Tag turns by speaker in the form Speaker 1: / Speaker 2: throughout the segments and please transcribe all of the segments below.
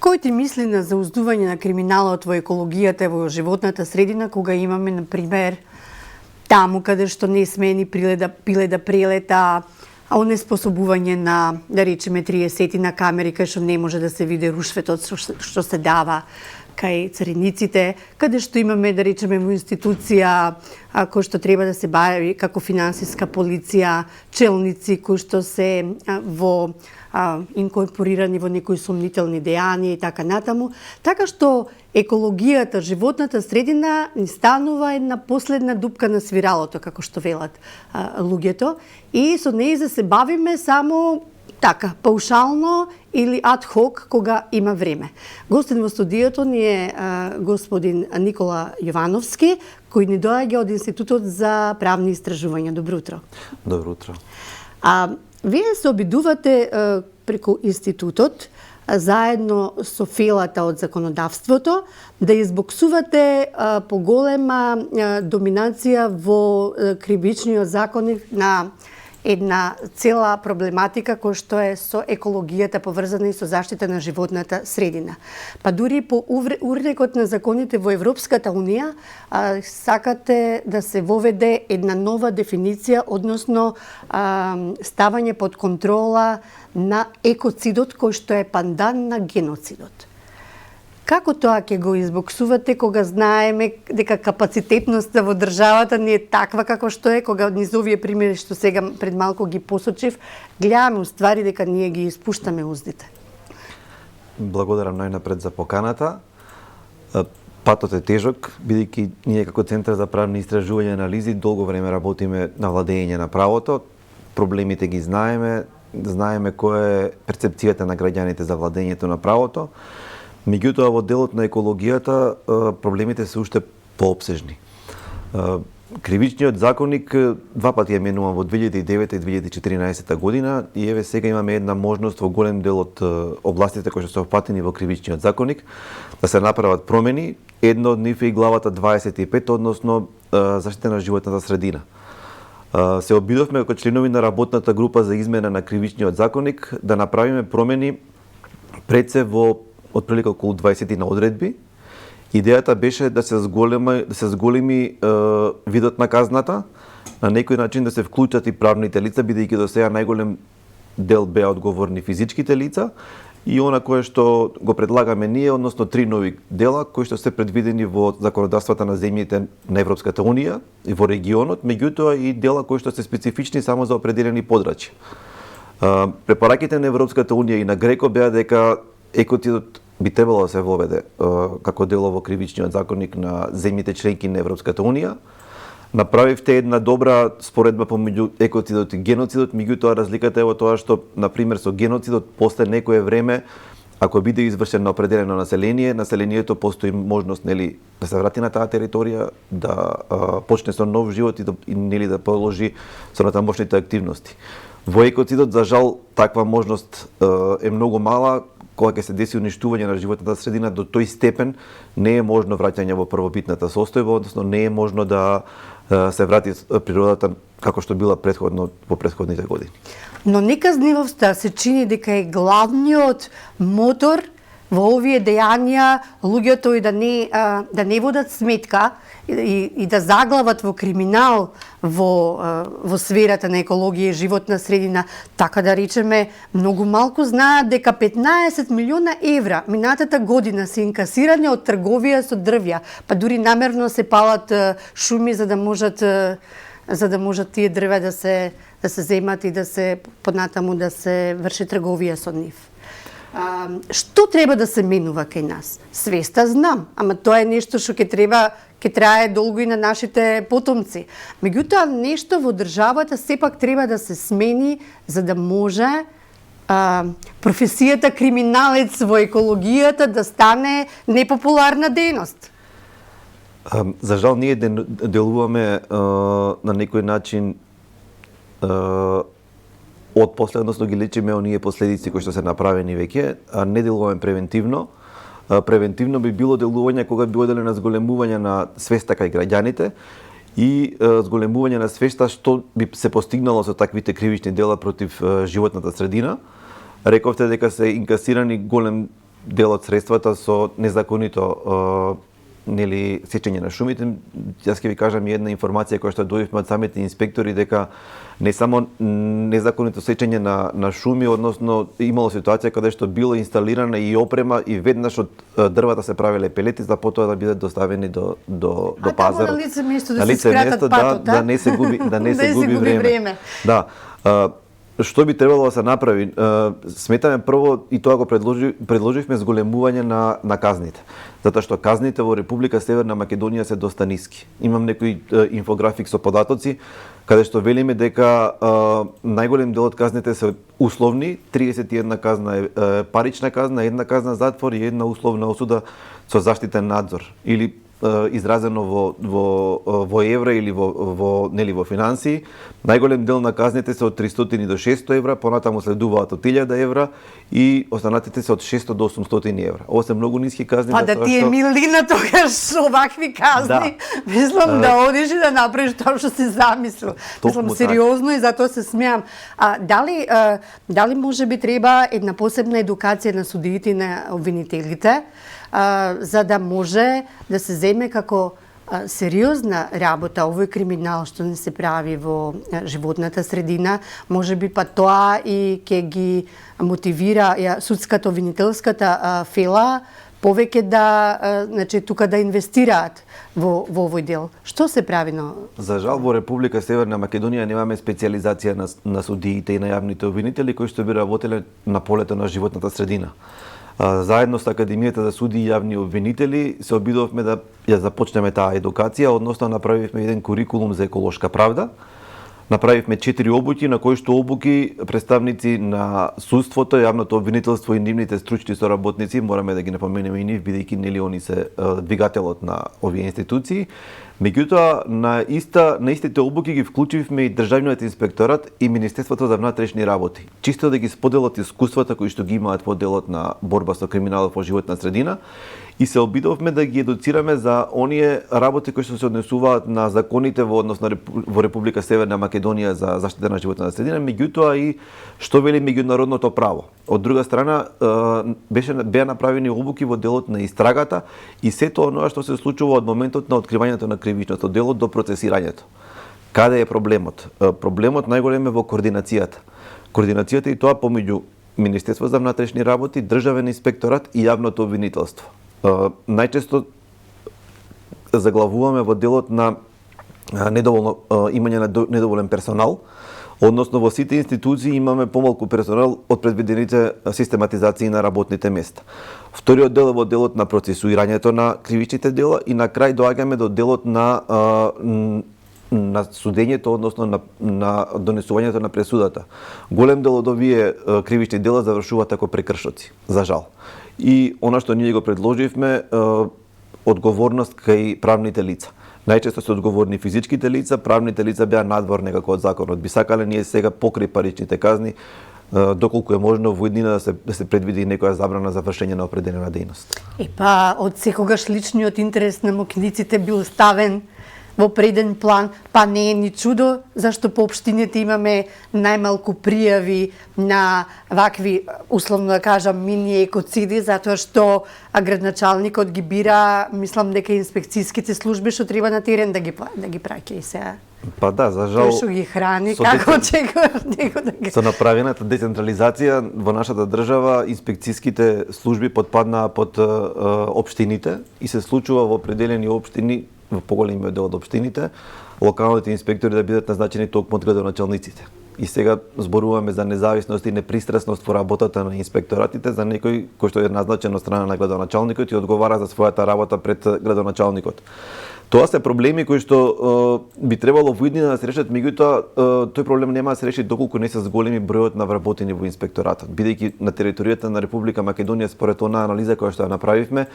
Speaker 1: Кој ти мисли на зауздување на криминалот во екологијата и во животната средина, кога имаме, например, таму каде што не сме ни пиле да прелета, а онеспособување на, да речеме, 30 на камери кај што не може да се види рушветот што се дава кај цариниците, каде што имаме, да речеме, во институција кој што треба да се бави како финансиска полиција, челници кои што се инкорпорирани во некои сомнителни дејанија и така натаму. Така што екологијата, животната средина ни станува една последна дупка на свиралото, како што велат луѓето, и со неја да се бавиме само така, паушално или ад хок кога има време. Гостин во студиото ни е господин Никола Јовановски, кој ни доаѓа од Институтот за правни истражувања. Добро утро.
Speaker 2: Добро утро.
Speaker 1: Вие се обидувате преку Институтот, заедно со фелата од законодавството, да избоксувате поголема доминација во кривичниот законник на една цела проблематика која што е со екологијата поврзана и со заштита на животната средина. Па дури по урнекот на законите во Европската Унија сакате да се воведе една нова дефиниција, односно ставање под контрола на екоцидот кој што е пандан на геноцидот. Како тоа ќе го избоксувате кога знаеме дека капацитетноста во државата не е таква како што е, кога низ овие примери што сега пред малку ги посочив, гледаме уствари дека ние ги испуштаме уздите?
Speaker 2: Благодарам најнапред за поканата. Патот е тежок, бидејќи ние како Центар за правни истражувања и анализи долго време работиме на владење на правото. Проблемите ги знаеме која е перцепцијата на граѓаните за владењето на правото. Меѓутоа, во делот на екологијата, проблемите се уште поопсежни. Кривичниот законник два пати е менуван во 2009 и 2014 година и еве сега имаме една можност во голем дел од областите кои што се опфатени во кривичниот законник да се направат промени. Едно од нив е и главата 25, односно заштита на животната средина. Се обидовме како членови на работната група за измена на кривичниот законник да направиме промени пред се во отприлика околу 20 на одредби. Идејата беше да се зголеми видот на казната, на некој начин да се вклучат и правните лица, бидејќи до сега најголем дел беа одговорни физичките лица, и она кое што го предлагаме ние, односно 3 нови дела кои што се предвидени во законодавствата на земјите на Европската Унија и во регионот, меѓутоа и дела кои што се специфични само за определени подрачја. Препораките на Европската Унија и на ГРЕКО беа дека екоцидот би требало да се воведе како дело во кривичниот законник на земјите членки на Европската Унија. Направивте една добра споредба помеѓу екоцидот и геноцидот, меѓутоа разликата е во тоа што, например, со геноцидот после некое време, ако биде извршен на определено население, населението постои можност да се врати на таа територија, да почне со нов живот и да продолжи со натамошните активности. Во екоцидот, за жал, таква можност е многу мала. Кога ќе се деси уништување на животната средина, до тој степен не е можно враќање во првобитната состојба, односно не е можно да се врати природата како што била во претходните години. Но
Speaker 1: неказнивоста се чини дека е главниот мотор во овие дејанија, луѓето и да не водат сметка и да заглават во криминал во сферата на екологија и животна средина, така да речеме, многу малку знаат дека 15 милиона евра минатата година се инкасирани од трговија со дрвја, па дури намерно се палат шуми за да можат тие дрвја да се земат и да се понатаму да се врши трговија со нив. Што треба да се менува кај нас? Свеста знам, ама тоа е нешто што ќе трае долго и на нашите потомци. Меѓутоа, нешто во државата сепак треба да се смени за да може професијата криминалец во екологијата да стане непопуларна дејност.
Speaker 2: За жал, ние делуваме на некој начин од после, односно ги лечиме оние последици кои што се направени веќе, а не делуваме превентивно. Превентивно би било делување кога би оделе на зголемување на свеста кај граѓаните и зголемување на свеста што би се постигнало со таквите кривични дела против животната средина. Рековте дека се инкасирани голем дел од средствата со незаконито сечење на шумите. Јас ќе ви кажам една информација која што добивме од самите инспектори, дека не само незаконито сечење на шуми, односно имало ситуација каде што било инсталирана и опрема и веднаш од дрвата се правеле пелети за потоа да бидат доставени до пазар.
Speaker 1: На лице место да се скратат патот,
Speaker 2: да не се губи време. Да. Што би требало да се направи? Сметаме прво, и тоа го предложивме, зголемување на казните. Затоа што казните во Република Северна Македонија се доста ниски. Имам некој инфографик со податоци, каде што велиме дека најголем дел од казните се условни, 31 казна е парична казна, една казна затвор и една условна осуда со заштитен надзор, или изразено во евра или во финансии. Најголем дел на казните се од 300 до 600 евра, понатаму следуваат од 1000 евра и останатите се од 600 до 800 евра. Ова се многу ниски казни.
Speaker 1: Па да ти е милина тогаш овакви казни, мислам да одиш и да направиш тоа што си замислил. Мислам сериозно и затоа се смеам. Дали може би треба една посебна едукација на судиите и на обвинителите, за да може да се земе како сериозна работа овој криминал што не се прави во животната средина, може би па тоа и ќе ги мотивира судската обвинителската фела повеќе тука да инвестираат во овој дел. Што се прави на...
Speaker 2: За жал во Република Северна Македонија немаме специјализација на судиите и на јавните обвинители кои што би работеле на полето на животната средина. Заедно со Академијата за суди и јавни обвинители се обидовме да ја започнеме таа едукација, односно направивме еден курикулум за еколошка правда. Направивме 4 обуки, на кои што обуки представници на судството, јавното обвинителство и нивните стручни соработници, мораме да ги напоменеме и нив, бидејќи нели они се двигателот на овие институции. Меѓутоа, на истите обуки ги вклучивме и Државниот инспекторат и Министерството за внатрешни работи, чисто да ги споделат искуствата кои што ги имаат во делот на борба со криминалот во животна средина, и се обидовме да ги едуцираме за оние работи кои што се однесуваат на законите во однос во Република Северна Македонија за заштита на животната средина, меѓутоа и што вели меѓународното право. Од друга страна, беа направени обуки во делот на истрагата и сето оноа што се случува од моментот на откривањето на кривичното дело до процесирањето. Каде е проблемот? Проблемот најголем е во координацијата. Координацијата и тоа помеѓу Министерство за внатрешни работи, Државен инспекторат и јавното обвинителство. Најчесто заглавуваме во делот на имање на недоволен персонал, односно во сите институции имаме помалку персонал од предвидените систематизации на работните места. Вториот дел е во делот на процесуирањето на кривичните дела и на крај доаѓаме до делот на судењето, односно на донесувањето на пресудата. Голем дел од овие кривични дела завршуваат како прекршоци, за жал. И она што ние го предложивме, одговорност кај правните лица. Најчесто се одговорни физичките лица, правните лица беа надвор некако од законот. Би сакале ние сега покрај паричните казни, доколку е можно во иднина да се предвиди некоја забрана за вршење на определена дејност.
Speaker 1: Од секогаш личниот интерес на мокниците бил ставен во преден план, па не е ни чудо зашто по општините имаме најмалку пријави на вакви, условно да кажам, мини екоциди, затоа што градначалникот ги бира, мислам дека инспекцијските служби што треба на терен да ги праќа и сега.
Speaker 2: Па да, за жал.
Speaker 1: Тој што ги храни, како очекуваш него да ги...
Speaker 2: Со направената децентрализација во нашата држава, инспекцијските служби потпаднаа под општините и се случува во определени општини, во поголемиот дел од општините, локалните инспектори да бидат назначени токму од градоначалниците. И сега зборуваме за независност и непристрасност во работата на инспекторатите за некој кој што е назначен од страна на градоначалникот и одговара за својата работа пред градоначалникот. Тоа се проблеми кои што би требало во иднина да се решат, меѓутоа тој проблем нема да се реши доколку не се зголеми бројот на вработени во инспекторатот. Бидејќи на територијата на Република Македонија според онаа анализа која што ја направивме,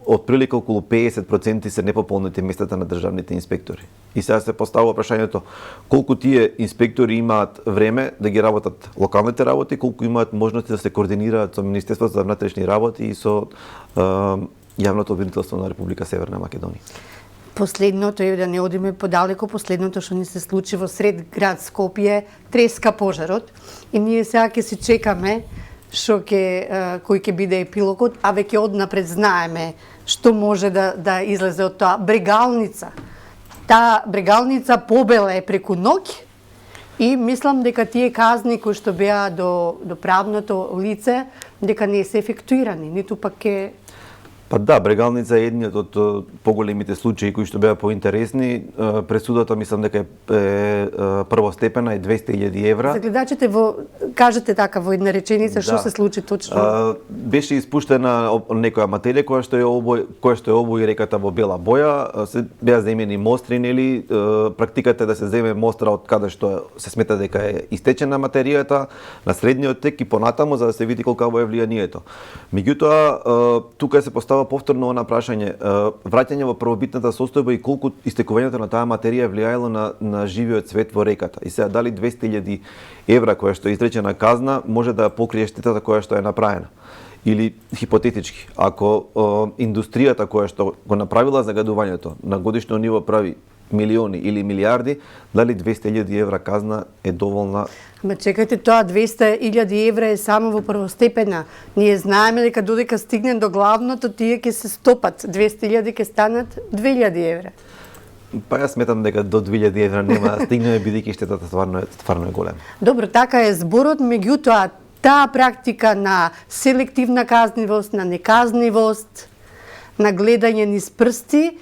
Speaker 2: отприлика околу 50% се непополнети местата на државните инспектори. И сега се поставува прашањето колку тие инспектори имаат време да ги работат локалните работи, колку имаат можности да се координираат со Министерството за внатрешни работи и со јавното обвинителство на Република Северна Македонија.
Speaker 1: Последното е да не одиме подалеку, последното што ни се случи во сред град Скопје, треска пожарот и ние сега ќе си чекаме кој ќе биде епилогот, а веќе однапред знаеме што може да излезе од тоа. Брегалница. Таа брегалница побеле преку ноќ и мислам дека тие казни кои што беа до правното лице, дека не се ефектуирани, ниту пак ќе...
Speaker 2: Па да, брегалница е едниот од поголемите случаи кои што беа поинтересни. Пресудата мислам дека е првостепена е 200.000 евра.
Speaker 1: За гледачите кажете така во една реченица што се случи точно?
Speaker 2: Беше испуштена некоја материја која што е обои реката во бела боја. Се беа земени мостри, нели? Практиката е да се земе мостра од каде што се смета дека е истечена материјата на средниот тек и понатаму за да се види колку е влијанието. Меѓутоа, тука се постава повторно она прашање, враќање во првобитната состојба и колку истекувањето на таа материја влијаело на живиот свет во реката. И сега дали 200.000 евра која што е изречена казна може да покрие штетата која што е направена. Или хипотетички, ако индустријата која што го направила загадувањето на годишно ниво прави милиони или милиарди, дали 200.000 евра казна е доволна?
Speaker 1: Ма чекайте, тоа 200.000 евра е само во првостепена. Ние знаеме дека додека стигнем до главното, тие ќе се стопат. 200.000 ќе станат 2.000 евра.
Speaker 2: Па јас сметам дека до 2.000 евра нема да стигнеме, бидејќи штетата стварно е голема.
Speaker 1: Добро, така е зборот, меѓутоа таа практика на селективна казнивост, на неказнивост, на гледање низ прсти,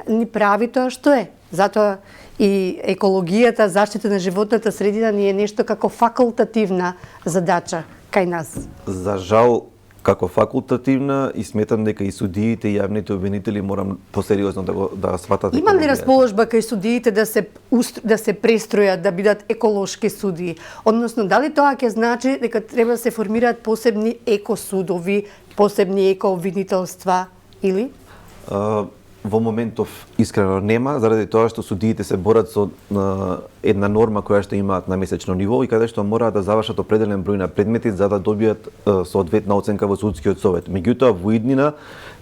Speaker 1: ни прави тоа што е. Затоа и екологијата, заштита на животната средина ни е нешто како факултативна задача кај нас.
Speaker 2: За жал, како факултативна и сметам дека и судиите и јавните обвинители морам посериозно да сватат.
Speaker 1: Има ли расположба кај судиите да се престројат, да бидат еколошки судии? Односно, дали тоа ќе значи дека треба да се формираат посебни екосудови, посебни екообвинителства или?
Speaker 2: Во моментов искрено нема, заради тоа што судиите се борат со една норма која што имаат на месечно ниво и каде што мораат да завршат определен број на предмети за да добијат соодветна оценка во судскиот совет. Меѓутоа во иднина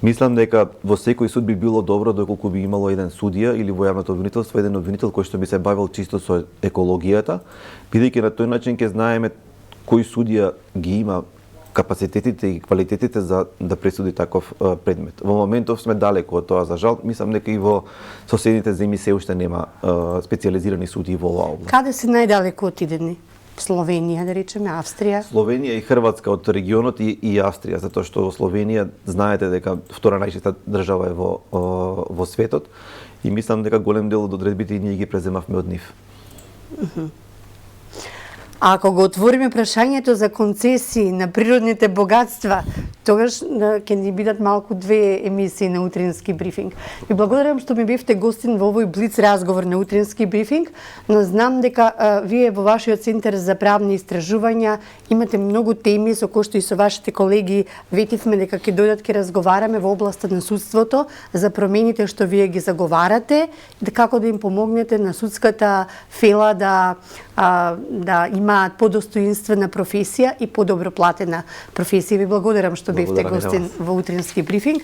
Speaker 2: мислам дека во секој суд би било добро доколку би имало еден судија или во јавното обвинителство еден обвинител кој што би се бавил чисто со екологијата, бидејќи на тој начин ќе знаеме кој судија ги има капацитетите и квалитетите за да пресуди таков предмет. Во моментов сме далеку од тоа, за жал. Мислам дека и во соседните земји се уште нема специјализирани судии во оваа област.
Speaker 1: Каде се најдалеку отидени? Словенија, да речеме, Австрија?
Speaker 2: Словенија и Хрватска од регионот и Австрија, затоа што Словенија знаете дека втора најчиста држава е во светот и мислам дека голем дел од одредбите и ние ги преземавме од нив.
Speaker 1: Ако го отвориме прашањето за концесии на природните богатства, тогаш ќе ни бидат малку две емисии на утрински брифинг. Ви благодарам што ми бевте гостин во овој блиц разговор на утрински брифинг, но знам дека вие во вашиот центар за правни истражувања имате многу теми со кои што и со вашите колеги ветивме дека ќе дојдат ќе разговараме во областа на судството за промените што вие ги заговарате, како да им помогнете на судската фела да имаат подостоинствена професија и подобро платена професија. Ви благодарам што бевте гостин во утрински брифинг.